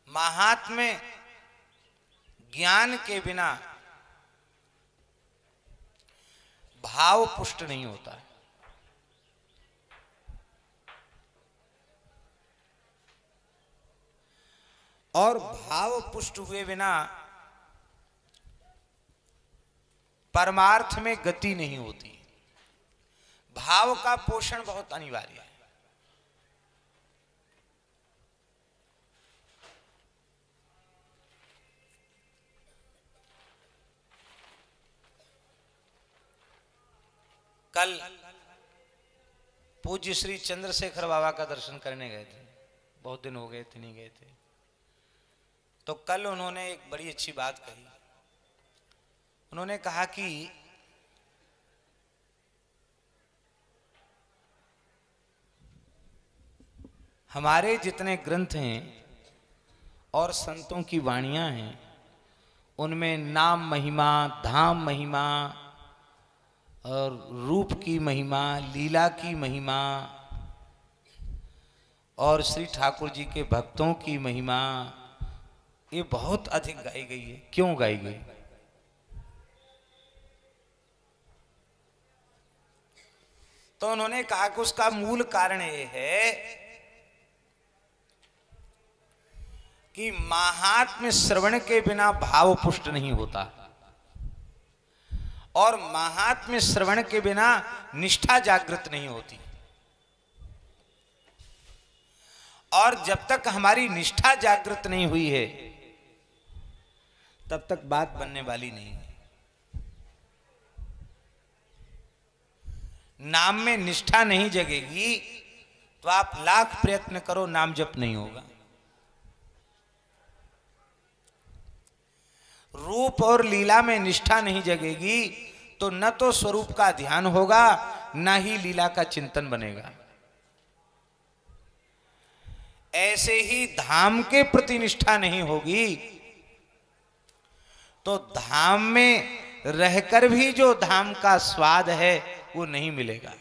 महात्म्य ज्ञान के बिना भाव पुष्ट नहीं होता है। और भाव पुष्ट हुए बिना परमार्थ में गति नहीं होती। भाव का पोषण बहुत अनिवार्य है। कल पूज्य श्री चंद्रशेखर बाबा का दर्शन करने गए थे, बहुत दिन हो गए थे नहीं गए थे। तो कल उन्होंने एक बड़ी अच्छी बात कही। उन्होंने कहा कि हमारे जितने ग्रंथ हैं और संतों की वाणियां हैं उनमें नाम महिमा, धाम महिमा और रूप की महिमा, लीला की महिमा और श्री ठाकुर जी के भक्तों की महिमा ये बहुत अधिक गाई गई है। क्यों गाई गई? तो उन्होंने कहा कि उसका मूल कारण ये है कि महात्म्य श्रवण के बिना भाव पुष्ट नहीं होता और महात्म्य श्रवण के बिना निष्ठा जागृत नहीं होती। और जब तक हमारी निष्ठा जागृत नहीं हुई है तब तक बात बनने वाली नहीं है। नाम में निष्ठा नहीं जगेगी तो आप लाख प्रयत्न करो, नाम जप नहीं होगा। रूप और लीला में निष्ठा नहीं जगेगी तो न तो स्वरूप का ध्यान होगा न ही लीला का चिंतन बनेगा। ऐसे ही धाम के प्रति निष्ठा नहीं होगी तो धाम में रहकर भी जो धाम का स्वाद है वो नहीं मिलेगा।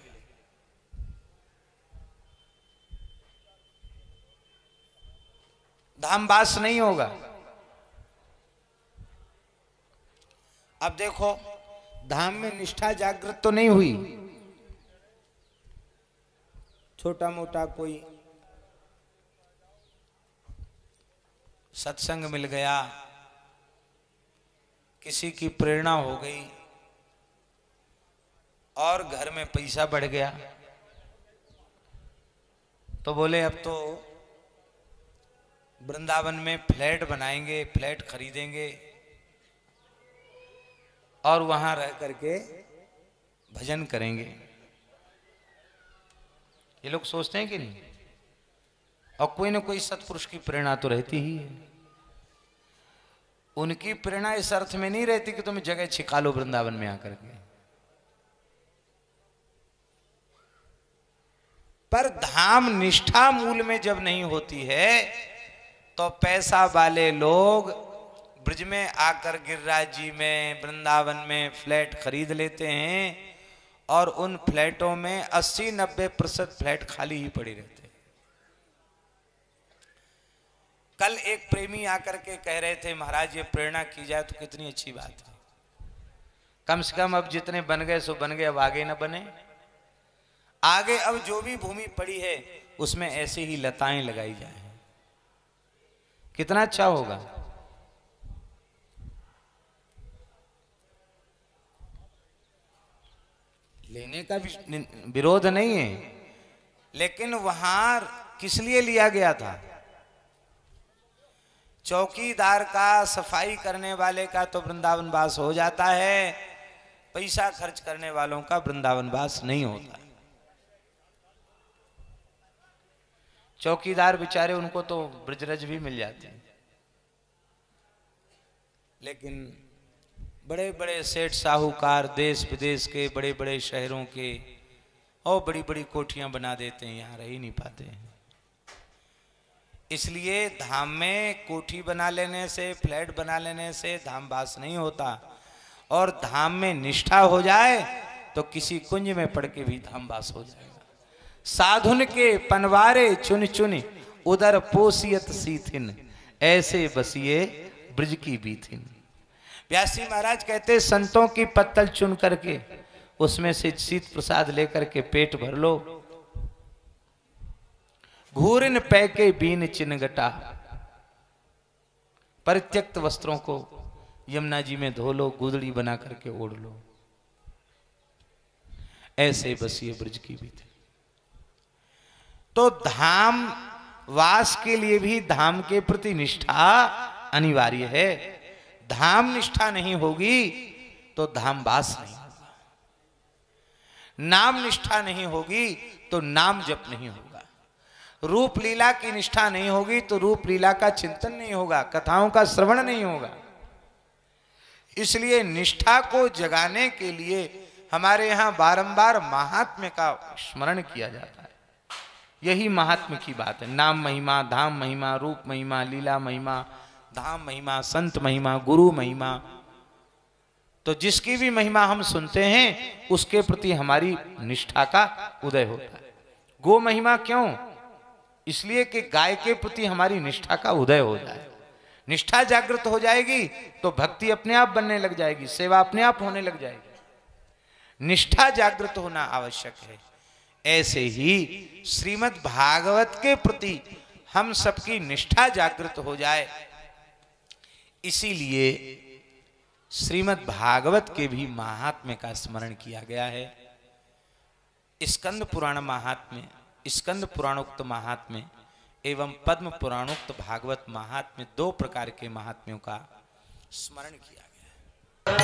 धाम वास नहीं होगा। अब देखो, धाम में निष्ठा जागृत तो नहीं हुई, छोटा मोटा कोई सत्संग मिल गया, किसी की प्रेरणा हो गई और घर में पैसा बढ़ गया तो बोले अब तो वृंदावन में फ्लैट बनाएंगे, फ्लैट खरीदेंगे और वहां रह करके भजन करेंगे। ये लोग सोचते हैं कि नहीं? और कोई ना कोई सत्पुरुष की प्रेरणा तो रहती ही है। उनकी प्रेरणा इस अर्थ में नहीं रहती कि तुम जगह छिका लो वृंदावन में आकर के, पर धाम निष्ठा मूल में जब नहीं होती है तो पैसा वाले लोग ब्रज में आकर गिरिराज जी में, वृंदावन में फ्लैट खरीद लेते हैं और उन फ्लैटों में 80-90% फ्लैट खाली ही पड़े रहते हैं। कल एक प्रेमी आकर के कह रहे थे, महाराज ये प्रेरणा की जाए तो कितनी अच्छी बात है। कम से कम अब जितने बन गए सो बन गए, अब आगे न बने। आगे अब जो भी भूमि पड़ी है उसमें ऐसे ही लताएं लगाई जाए, कितना अच्छा होगा। लेने का भी विरोध नहीं है, लेकिन वहां किस लिए लिया गया था? चौकीदार का, सफाई करने वाले का तो वृंदावन वास हो जाता है, पैसा खर्च करने वालों का वृंदावन वास नहीं होता। चौकीदार बेचारे, उनको तो ब्रजरज भी मिल जाते हैं, लेकिन बड़े बड़े सेठ साहूकार देश विदेश के, बड़े बड़े शहरों के और बड़ी बड़ी कोठियां बना देते हैं, यहाँ रह ही नहीं पाते हैं। इसलिए धाम में कोठी बना लेने से, फ्लैट बना लेने से धाम वास नहीं होता। और धाम में निष्ठा हो जाए तो किसी कुंज में पड़ के भी धाम वास हो जाएगा। साधुन के पनवारे चुन चुन उदर पोसियत सीथिन, ऐसे बसिए ब्रज की बीथिन। व्यास जी महाराज कहते संतों की पत्तल चुन करके उसमें से शीत प्रसाद लेकर के पेट भर लो। घूरिन पै के बीन चिन्हगटा, परित्यक्त वस्त्रों को यमुना जी में धो लो, गुदड़ी बना करके ओढ़ लो। ऐसे बसिए ब्रज की बीथिन। तो धाम वास के लिए भी धाम के प्रति निष्ठा अनिवार्य है। धाम निष्ठा नहीं होगी तो धाम वास नहीं होगा। नाम निष्ठा नहीं होगी तो नाम जप नहीं होगा। रूप लीला की निष्ठा नहीं होगी तो रूप लीला का चिंतन नहीं होगा, कथाओं का श्रवण नहीं होगा। इसलिए निष्ठा को जगाने के लिए हमारे यहाँ बारंबार महात्म्य का स्मरण किया जाता है। यही महात्म्य की बात है। नाम महिमा, धाम महिमा, रूप महिमा, लीला महिमा, धाम महिमा, संत महिमा, गुरु महिमा। तो जिसकी भी महिमा हम सुनते हैं उसके प्रति हमारी निष्ठा का उदय होता है। गो महिमा क्यों? इसलिए कि गाय के प्रति हमारी निष्ठा का उदय हो जाए। निष्ठा जागृत हो जाएगी तो भक्ति अपने आप बनने लग जाएगी, सेवा अपने आप होने लग जाएगी। निष्ठा जागृत होना आवश्यक है। ऐसे ही श्रीमद् भागवत के प्रति हम सबकी निष्ठा जागृत हो जाए, इसीलिए श्रीमद् भागवत के भी महात्म्य का स्मरण किया गया है। स्कंद पुराण महात्म्य, स्कंद पुराणोक्त महात्म्य एवं पद्म पुराणोक्त भागवत महात्म्य, दो प्रकार के महात्म्यों का स्मरण किया गया है।